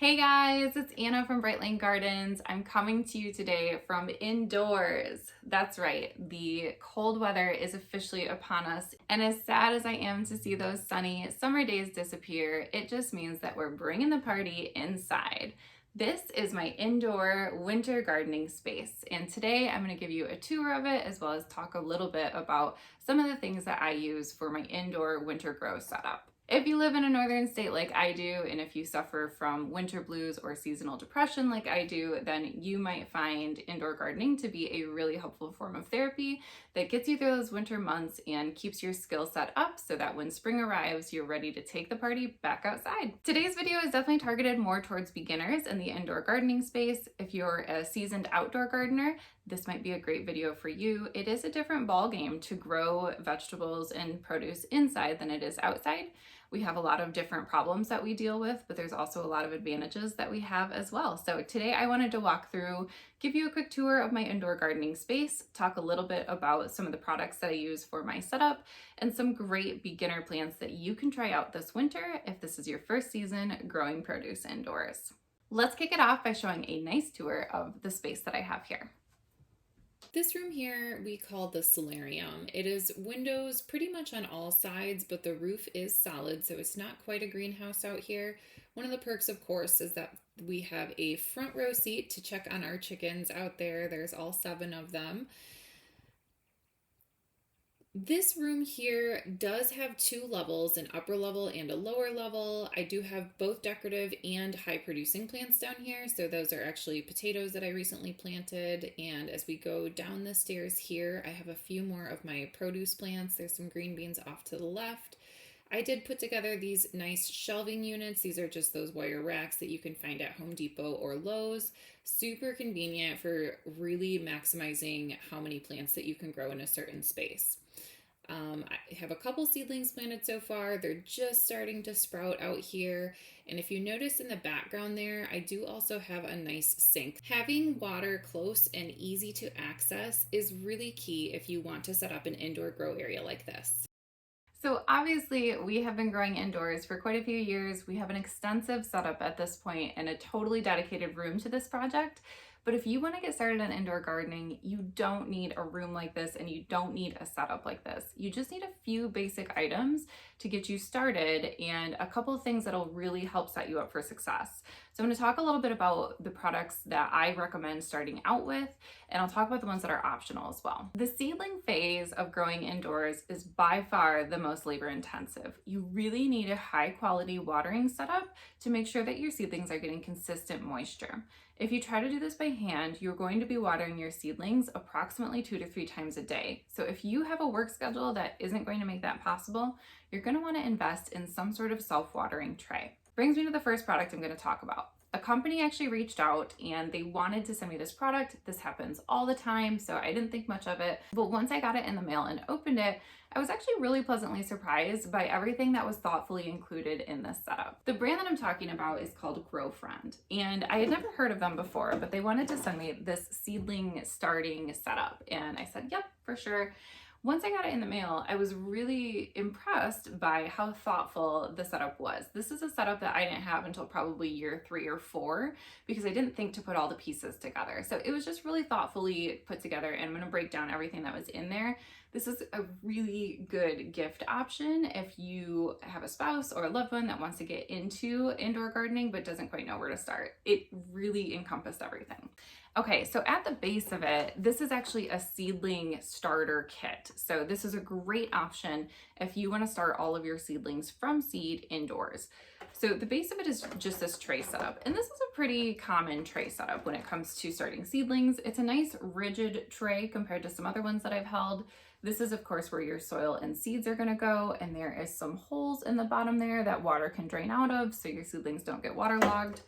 Hey guys, it's Anna from Bright Lane Gardens. I'm coming to you today from indoors. That's right, the cold weather is officially upon us, and as sad as I am to see those sunny summer days disappear, it just means that we're bringing the party inside. This is my indoor winter gardening space, and today I'm going to give you a tour of it as well as talk a little bit about some of the things that I use for my indoor winter grow setup. If you live in a northern state like I do, and if you suffer from winter blues or seasonal depression like I do, then you might find indoor gardening to be a really helpful form of therapy that gets you through those winter months and keeps your skill set up so that when spring arrives, you're ready to take the party back outside. Today's video is definitely targeted more towards beginners in the indoor gardening space. If you're a seasoned outdoor gardener, this might be a great video for you. It is a different ball game to grow vegetables and produce inside than it is outside. We have a lot of different problems that we deal with, but there's also a lot of advantages that we have as well. So today I wanted to walk through, give you a quick tour of my indoor gardening space, talk a little bit about some of the products that I use for my setup, and some great beginner plants that you can try out this winter if this is your first season growing produce indoors. Let's kick it off by showing a nice tour of the space that I have here. This room here we call the solarium. It is windows pretty much on all sides, but the roof is solid, so it's not quite a greenhouse out here. One of the perks, of course, is that we have a front row seat to check on our chickens out there. There's all 7 of them. This room here does have 2 levels, an upper level and a lower level. I do have both decorative and high producing plants down here. So those are actually potatoes that I recently planted. And as we go down the stairs here, I have a few more of my produce plants. There's some green beans off to the left. I did put together these nice shelving units. These are just those wire racks that you can find at Home Depot or Lowe's. Super convenient for really maximizing how many plants that you can grow in a certain space. I have a couple seedlings planted so far. They're just starting to sprout out here. And if you notice in the background there, I do also have a nice sink. Having water close and easy to access is really key if you want to set up an indoor grow area like this. So obviously we have been growing indoors for quite a few years. We have an extensive setup at this point and a totally dedicated room to this project. But if you want to get started on indoor gardening, you don't need a room like this and you don't need a setup like this. You just need a few basic items to get you started and a couple of things that'll really help set you up for success. So I'm going to talk a little bit about the products that I recommend starting out with, and I'll talk about the ones that are optional as well. The seedling phase of growing indoors is by far the most labor intensive. You really need a high quality watering setup to make sure that your seedlings are getting consistent moisture. If you try to do this by hand, you're going to be watering your seedlings approximately 2 to 3 times a day. So if you have a work schedule that isn't going to make that possible, you're going to want to invest in some sort of self-watering tray. Brings me to the first product I'm going to talk about. A company actually reached out and they wanted to send me this product. This happens all the time, so I didn't think much of it. But once I got it in the mail and opened it, I was actually really pleasantly surprised by everything that was thoughtfully included in this setup. The brand that I'm talking about is called Grow Friend, and I had never heard of them before, but they wanted to send me this seedling starting setup, and I said, yep, for sure. Once I got it in the mail, I was really impressed by how thoughtful the setup was. This is a setup that I didn't have until probably year 3 or 4 because I didn't think to put all the pieces together. So it was just really thoughtfully put together, and I'm going to break down everything that was in there. This is a really good gift option if you have a spouse or a loved one that wants to get into indoor gardening but doesn't quite know where to start. It really encompassed everything. Okay, so at the base of it, this is actually a seedling starter kit. So this is a great option if you want to start all of your seedlings from seed indoors. So the base of it is just this tray setup, and this is a pretty common tray setup when it comes to starting seedlings. It's a nice rigid tray compared to some other ones that I've held. This is, of course, where your soil and seeds are going to go, and there is some holes in the bottom there that water can drain out of so your seedlings don't get waterlogged.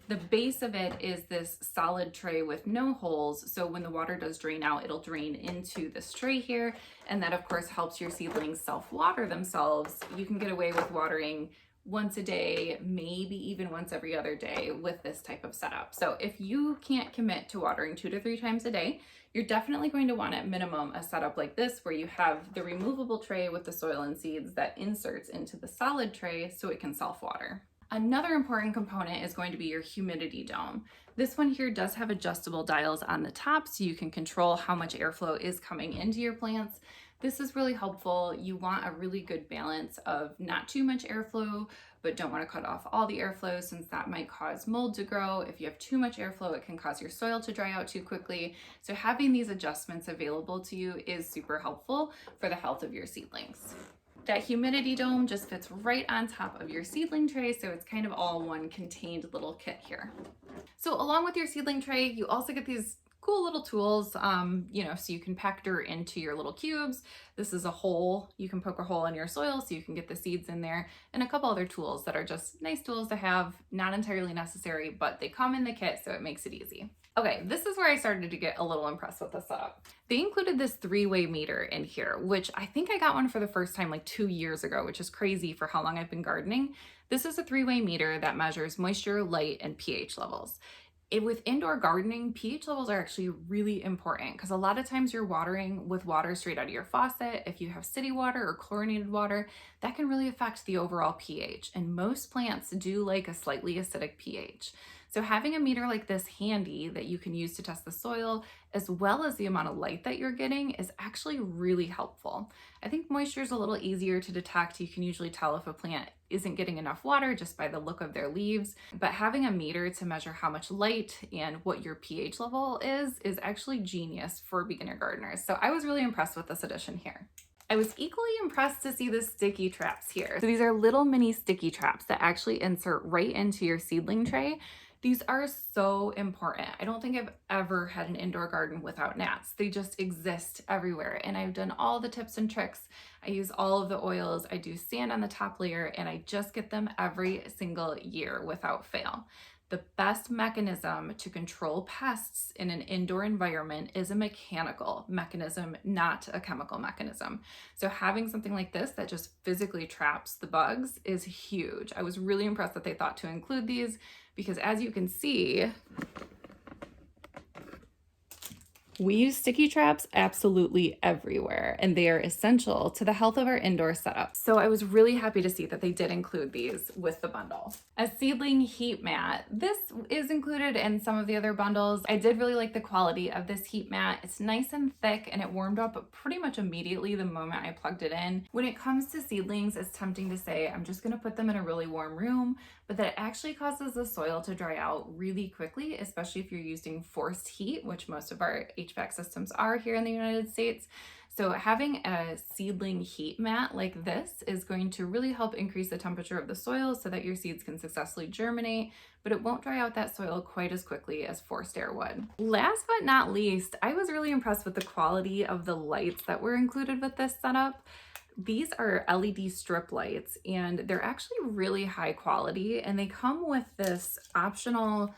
The base of it is this solid tray with no holes, so when the water does drain out, it'll drain into this tray here, and that, of course, helps your seedlings self-water themselves. You can get away with watering once a day, maybe even once every other day with this type of setup. So if you can't commit to watering 2 to 3 times a day, you're definitely going to want at minimum a setup like this where you have the removable tray with the soil and seeds that inserts into the solid tray so it can self-water. Another important component is going to be your humidity dome. This one here does have adjustable dials on the top so you can control how much airflow is coming into your plants. This is really helpful. You want a really good balance of not too much airflow, but don't want to cut off all the airflow since that might cause mold to grow. If you have too much airflow, it can cause your soil to dry out too quickly. So having these adjustments available to you is super helpful for the health of your seedlings. That humidity dome just fits right on top of your seedling tray, so it's kind of all one contained little kit here. So along with your seedling tray, you also get these cool little tools, so you can pack dirt into your little cubes. This is a hole. You can poke a hole in your soil so you can get the seeds in there, and a couple other tools that are just nice tools to have, not entirely necessary, but they come in the kit, so it makes it easy. Okay, this is where I started to get a little impressed with the setup. They included this 3-way meter in here, which I think I got one for the first time like 2 years ago, which is crazy for how long I've been gardening. This is a 3-way meter that measures moisture, light, and pH levels. With indoor gardening, pH levels are actually really important because a lot of times you're watering with water straight out of your faucet. If you have city water or chlorinated water, that can really affect the overall pH. And most plants do like a slightly acidic pH. So having a meter like this handy that you can use to test the soil, as well as the amount of light that you're getting, is actually really helpful. I think moisture is a little easier to detect. You can usually tell if a plant isn't getting enough water just by the look of their leaves, but having a meter to measure how much light and what your pH level is actually genius for beginner gardeners. So I was really impressed with this addition here. I was equally impressed to see the sticky traps here. So these are little mini sticky traps that actually insert right into your seedling tray. These are so important. I don't think I've ever had an indoor garden without gnats. They just exist everywhere. And I've done all the tips and tricks. I use all of the oils. I do sand on the top layer, and I just get them every single year without fail. The best mechanism to control pests in an indoor environment is a mechanical mechanism, not a chemical mechanism. So having something like this that just physically traps the bugs is huge. I was really impressed that they thought to include these because, as you can see, we use sticky traps absolutely everywhere, and they are essential to the health of our indoor setup. So I was really happy to see that they did include these with the bundle. A seedling heat mat. This is included in some of the other bundles. I did really like the quality of this heat mat. It's nice and thick, and it warmed up pretty much immediately the moment I plugged it in. When it comes to seedlings, it's tempting to say, I'm just gonna put them in a really warm room, but that actually causes the soil to dry out really quickly, especially if you're using forced heat, which most of our HVAC systems are here in the United States. So having a seedling heat mat like this is going to really help increase the temperature of the soil so that your seeds can successfully germinate, but it won't dry out that soil quite as quickly as forced air would. Last but not least, I was really impressed with the quality of the lights that were included with this setup. These are LED strip lights, and they're actually really high quality, and they come with this optional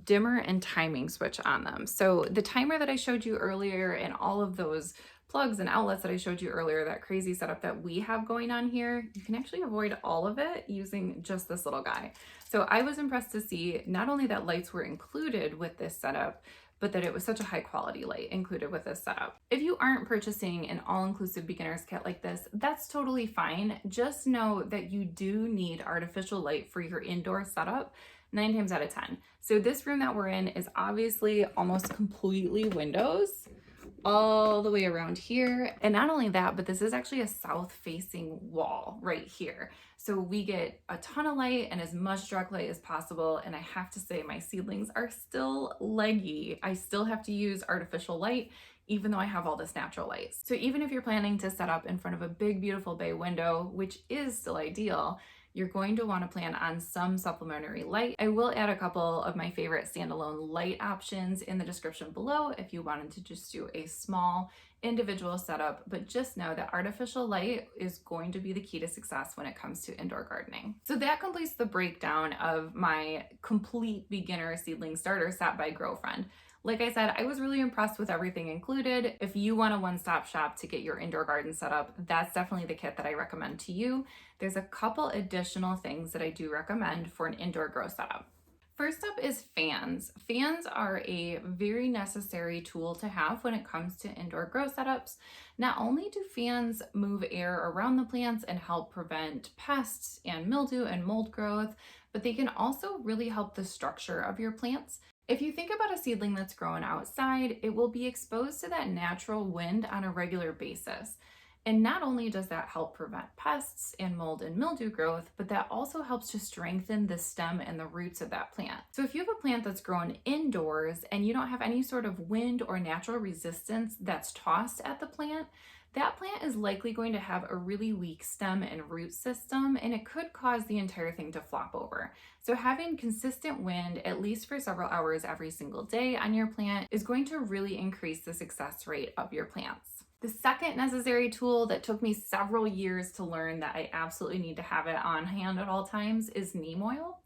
dimmer and timing switch on them. So the timer that I showed you earlier and all of those plugs and outlets that I showed you earlier, that crazy setup that we have going on here, you can actually avoid all of it using just this little guy. So I was impressed to see not only that lights were included with this setup, but that it was such a high quality light included with this setup. If you aren't purchasing an all-inclusive beginner's kit like this, that's totally fine. Just know that you do need artificial light for your indoor setup 9 times out of 10. So this room that we're in is obviously almost completely windows all the way around here. And not only that, but this is actually a south-facing wall right here. So we get a ton of light and as much direct light as possible. And I have to say my seedlings are still leggy. I still have to use artificial light even though I have all this natural light. So even if you're planning to set up in front of a big, beautiful bay window, which is still ideal, you're going to want to plan on some supplementary light. I will add a couple of my favorite standalone light options in the description below if you wanted to just do a small individual setup, but just know that artificial light is going to be the key to success when it comes to indoor gardening. So that completes the breakdown of my complete beginner seedling starter set by GrowFriend. Like I said, I was really impressed with everything included. If you want a one-stop shop to get your indoor garden set up, that's definitely the kit that I recommend to you. There's a couple additional things that I do recommend for an indoor grow setup. First up is fans. Fans are a very necessary tool to have when it comes to indoor grow setups. Not only do fans move air around the plants and help prevent pests and mildew and mold growth, but they can also really help the structure of your plants. If you think about a seedling that's growing outside, it will be exposed to that natural wind on a regular basis. And not only does that help prevent pests and mold and mildew growth, but that also helps to strengthen the stem and the roots of that plant. So if you have a plant that's grown indoors and you don't have any sort of wind or natural resistance that's tossed at the plant, that plant is likely going to have a really weak stem and root system, and it could cause the entire thing to flop over. So having consistent wind, at least for several hours every single day on your plant, is going to really increase the success rate of your plants. The second necessary tool that took me several years to learn that I absolutely need to have it on hand at all times is neem oil.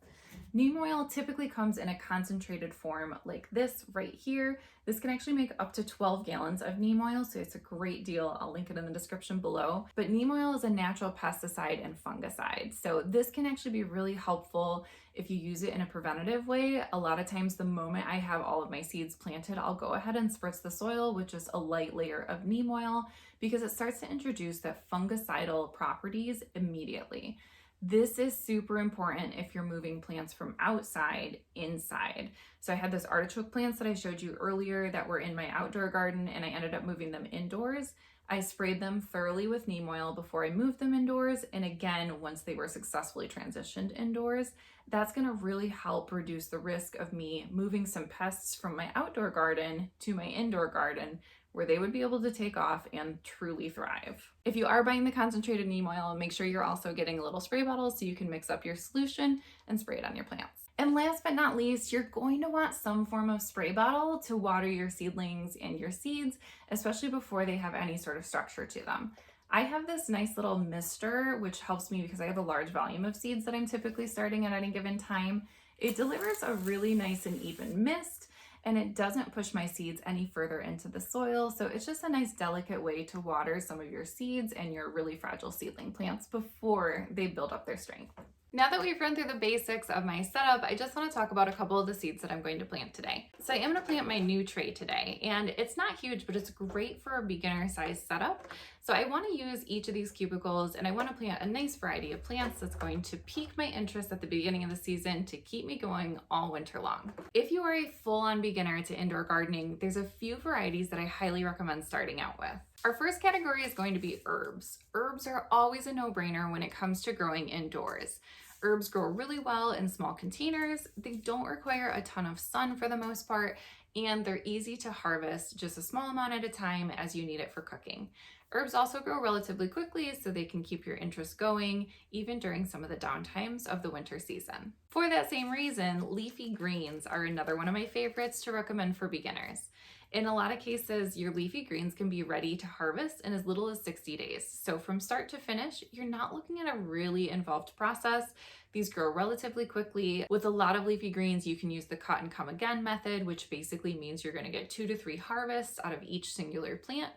Neem oil typically comes in a concentrated form like this right here. This can actually make up to 12 gallons of neem oil, so it's a great deal. I'll link it in the description below. But neem oil is a natural pesticide and fungicide, so this can actually be really helpful if you use it in a preventative way. A lot of times the moment I have all of my seeds planted, I'll go ahead and spritz the soil with just a light layer of neem oil because it starts to introduce the fungicidal properties immediately. This is super important if you're moving plants from outside inside. So I had those artichoke plants that I showed you earlier that were in my outdoor garden, and I ended up moving them indoors. I sprayed them thoroughly with neem oil before I moved them indoors, and again once they were successfully transitioned indoors. That's going to really help reduce the risk of me moving some pests from my outdoor garden to my indoor garden, where they would be able to take off and truly thrive. If you are buying the concentrated neem oil, make sure you're also getting a little spray bottle so you can mix up your solution and spray it on your plants. And last but not least, you're going to want some form of spray bottle to water your seedlings and your seeds, especially before they have any sort of structure to them. I have this nice little mister, which helps me because I have a large volume of seeds that I'm typically starting at any given time. It delivers a really nice and even mist, and it doesn't push my seeds any further into the soil. So it's just a nice delicate way to water some of your seeds and your really fragile seedling plants before they build up their strength. Now that we've run through the basics of my setup, I just want to talk about a couple of the seeds that I'm going to plant today. So I am going to plant my new tray today, and it's not huge, but it's great for a beginner size setup. So I want to use each of these cubicles, and I want to plant a nice variety of plants that's going to pique my interest at the beginning of the season to keep me going all winter long. If you are a full-on beginner to indoor gardening, there's a few varieties that I highly recommend starting out with. Our first category is going to be herbs. Herbs are always a no-brainer when it comes to growing indoors. Herbs grow really well in small containers. They don't require a ton of sun for the most part, and they're easy to harvest just a small amount at a time as you need it for cooking. Herbs also grow relatively quickly, so they can keep your interest going even during some of the downtimes of the winter season. For that same reason, leafy greens are another one of my favorites to recommend for beginners. In a lot of cases, your leafy greens can be ready to harvest in as little as 60 days. So from start to finish, you're not looking at a really involved process. These grow relatively quickly. With a lot of leafy greens, you can use the cut and come again method, which basically means you're going to get 2 to 3 harvests out of each singular plant.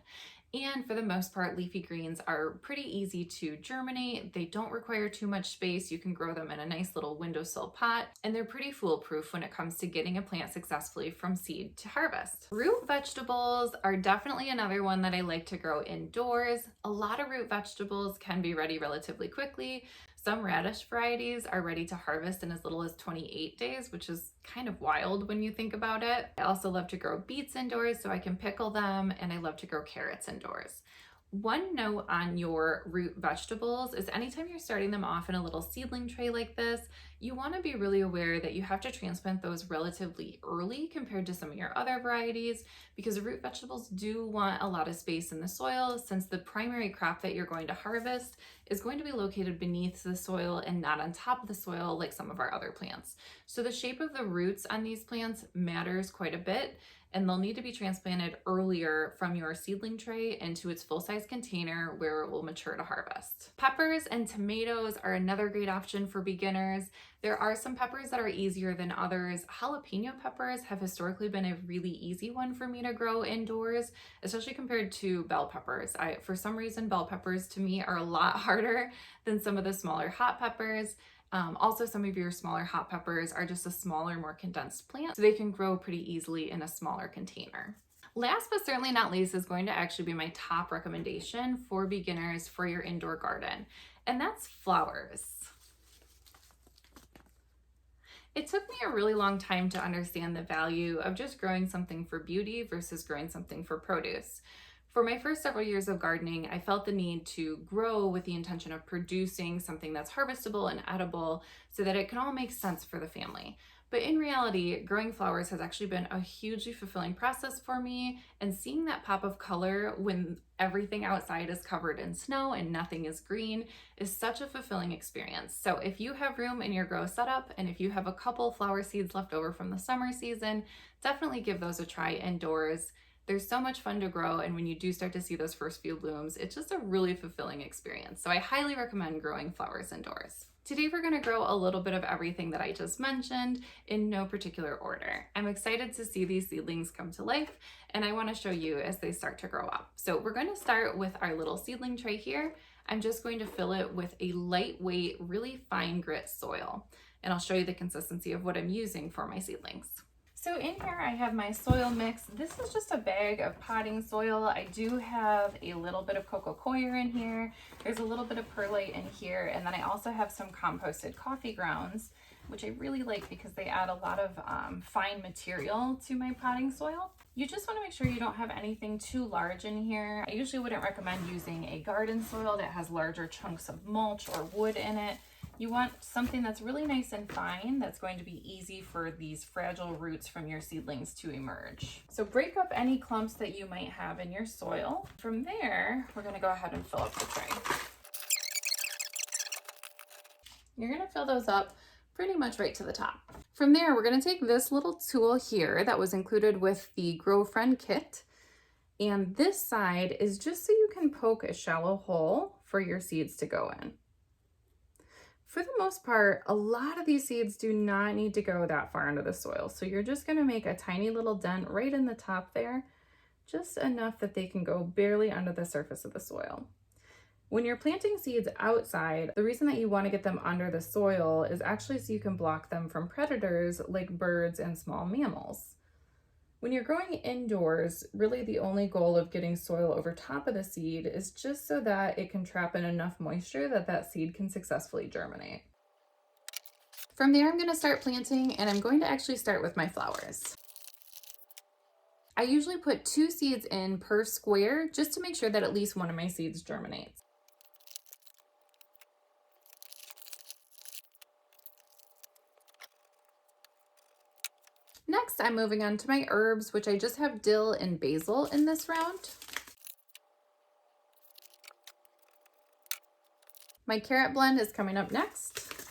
And for the most part, leafy greens are pretty easy to germinate. They don't require too much space. You can grow them in a nice little windowsill pot, and they're pretty foolproof when it comes to getting a plant successfully from seed to harvest. Root vegetables are definitely another one that I like to grow indoors. A lot of root vegetables can be ready relatively quickly. Some radish varieties are ready to harvest in as little as 28 days, which is kind of wild when you think about it. I also love to grow beets indoors so I can pickle them, and I love to grow carrots indoors. One note on your root vegetables is anytime you're starting them off in a little seedling tray like this, you want to be really aware that you have to transplant those relatively early compared to some of your other varieties, because root vegetables do want a lot of space in the soil, since the primary crop that you're going to harvest is going to be located beneath the soil and not on top of the soil like some of our other plants. So the shape of the roots on these plants matters quite a bit, and they'll need to be transplanted earlier from your seedling tray into its full-size container where it will mature to harvest. Peppers and tomatoes are another great option for beginners. There are some peppers that are easier than others. Jalapeno peppers have historically been a really easy one for me to grow indoors, especially compared to bell peppers. For some reason, bell peppers to me are a lot harder than some of the smaller hot peppers. Also, some of your smaller hot peppers are just a smaller, more condensed plant, so they can grow pretty easily in a smaller container. Last but certainly not least is going to actually be my top recommendation for beginners for your indoor garden, and that's flowers. It took me a really long time to understand the value of just growing something for beauty versus growing something for produce. For my first several years of gardening, I felt the need to grow with the intention of producing something that's harvestable and edible so that it can all make sense for the family. But in reality, growing flowers has actually been a hugely fulfilling process for me, and seeing that pop of color when everything outside is covered in snow and nothing is green is such a fulfilling experience. So if you have room in your grow setup, and if you have a couple flower seeds left over from the summer season, definitely give those a try indoors. They're so much fun to grow, and when you do start to see those first few blooms, it's just a really fulfilling experience. So I highly recommend growing flowers indoors. Today we're going to grow a little bit of everything that I just mentioned in no particular order. I'm excited to see these seedlings come to life, and I want to show you as they start to grow up. So we're going to start with our little seedling tray here. I'm just going to fill it with a lightweight, really fine grit soil, and I'll show you the consistency of what I'm using for my seedlings. So in here I have my soil mix. This is just a bag of potting soil. I do have a little bit of coco coir in here. There's a little bit of perlite in here. And then I also have some composted coffee grounds, which I really like because they add a lot of fine material to my potting soil. You just want to make sure you don't have anything too large in here. I usually wouldn't recommend using a garden soil that has larger chunks of mulch or wood in it. You want something that's really nice and fine, that's going to be easy for these fragile roots from your seedlings to emerge. So break up any clumps that you might have in your soil. From there, we're going to go ahead and fill up the tray. You're going to fill those up pretty much right to the top. From there, we're going to take this little tool here that was included with the Grow Friend kit, and this side is just so you can poke a shallow hole for your seeds to go in. For the most part, a lot of these seeds do not need to go that far into the soil. So you're just going to make a tiny little dent right in the top there, just enough that they can go barely under the surface of the soil. When you're planting seeds outside, the reason that you want to get them under the soil is actually so you can block them from predators like birds and small mammals. When you're growing indoors, really the only goal of getting soil over top of the seed is just so that it can trap in enough moisture that that seed can successfully germinate. From there, I'm going to start planting, and I'm going to actually start with my flowers. I usually put 2 seeds in per square just to make sure that at least one of my seeds germinates. Next, I'm moving on to my herbs, which I just have dill and basil in this round. My carrot blend is coming up next.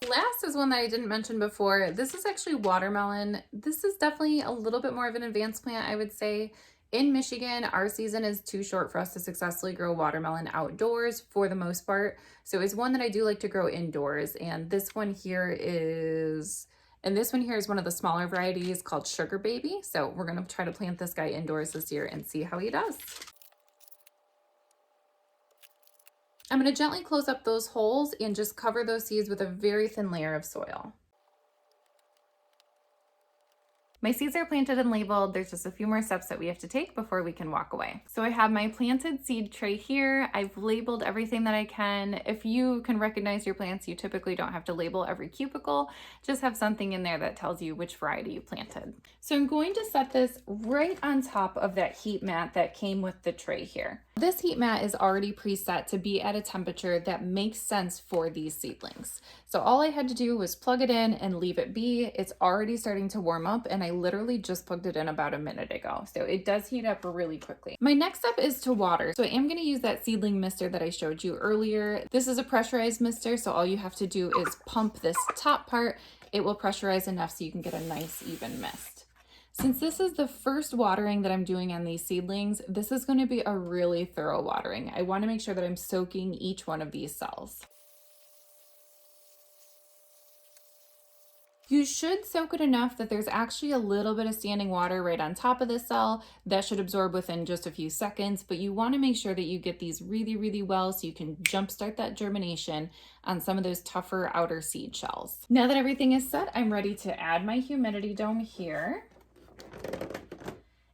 Last is one that I didn't mention before. This is actually watermelon. This is definitely a little bit more of an advanced plant, I would say. In Michigan, our season is too short for us to successfully grow watermelon outdoors for the most part. So it's one that I do like to grow indoors. And this one here is one of the smaller varieties called Sugar Baby. So we're going to try to plant this guy indoors this year and see how he does. I'm going to gently close up those holes and just cover those seeds with a very thin layer of soil. My seeds are planted and labeled. There's just a few more steps that we have to take before we can walk away. So I have my planted seed tray here. I've labeled everything that I can. If you can recognize your plants, you typically don't have to label every cubicle. Just have something in there that tells you which variety you planted. So I'm going to set this right on top of that heat mat that came with the tray here. This heat mat is already preset to be at a temperature that makes sense for these seedlings. So all I had to do was plug it in and leave it be. It's already starting to warm up, and I literally just plugged it in about a minute ago. So it does heat up really quickly. My next step is to water. So I am going to use that seedling mister that I showed you earlier. This is a pressurized mister, so all you have to do is pump this top part. It will pressurize enough so you can get a nice even mist. Since this is the first watering that I'm doing on these seedlings, this is going to be a really thorough watering. I want to make sure that I'm soaking each one of these cells. You should soak it enough that there's actually a little bit of standing water right on top of the cell that should absorb within just a few seconds, but you want to make sure that you get these really, really well so you can jumpstart that germination on some of those tougher outer seed shells. Now that everything is set, I'm ready to add my humidity dome here.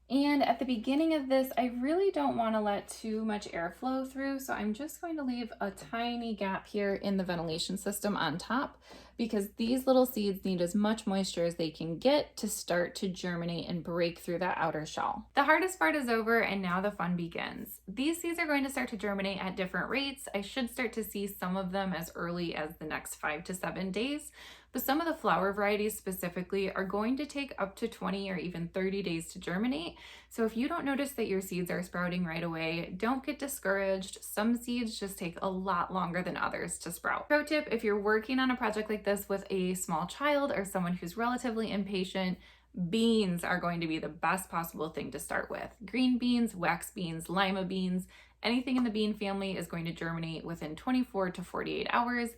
And at the beginning of this, I really don't want to let too much airflow through, so I'm just going to leave a tiny gap here in the ventilation system on top because these little seeds need as much moisture as they can get to start to germinate and break through that outer shell. The hardest part is over and now the fun begins. These seeds are going to start to germinate at different rates. I should start to see some of them as early as the next 5 to 7 days. But some of the flower varieties specifically are going to take up to 20 or even 30 days to germinate. So if you don't notice that your seeds are sprouting right away, don't get discouraged. Some seeds just take a lot longer than others to sprout. Pro tip, if you're working on a project like this with a small child or someone who's relatively impatient, beans are going to be the best possible thing to start with. Green beans, wax beans, lima beans, anything in the bean family is going to germinate within 24 to 48 hours.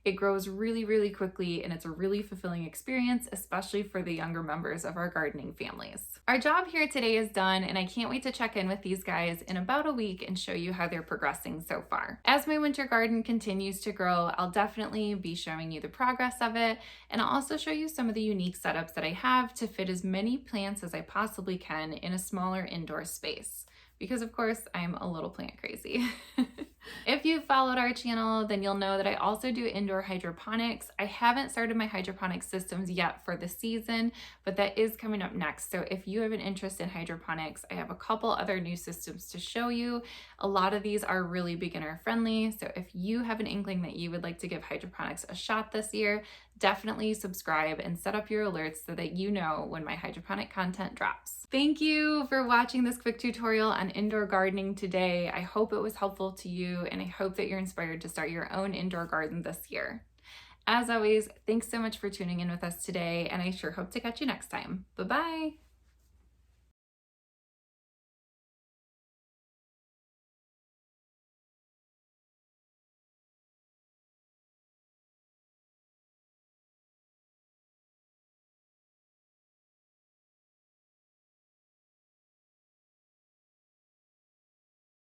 It grows really, really quickly and it's a really fulfilling experience, especially for the younger members of our gardening families. Our job here today is done and I can't wait to check in with these guys in about a week and show you how they're progressing so far. As my winter garden continues to grow, I'll definitely be showing you the progress of it, and I'll also show you some of the unique setups that I have to fit as many plants as I possibly can in a smaller indoor space. Because of course I'm a little plant crazy. If you've followed our channel, then you'll know that I also do indoor hydroponics. I haven't started my hydroponic systems yet for the season, but that is coming up next. So if you have an interest in hydroponics, I have a couple other new systems to show you. A lot of these are really beginner friendly. So if you have an inkling that you would like to give hydroponics a shot this year, definitely subscribe and set up your alerts so that you know when my hydroponic content drops. Thank you for watching this quick tutorial on indoor gardening today. I hope it was helpful to you and I hope that you're inspired to start your own indoor garden this year. As always, thanks so much for tuning in with us today and I sure hope to catch you next time. Bye-bye.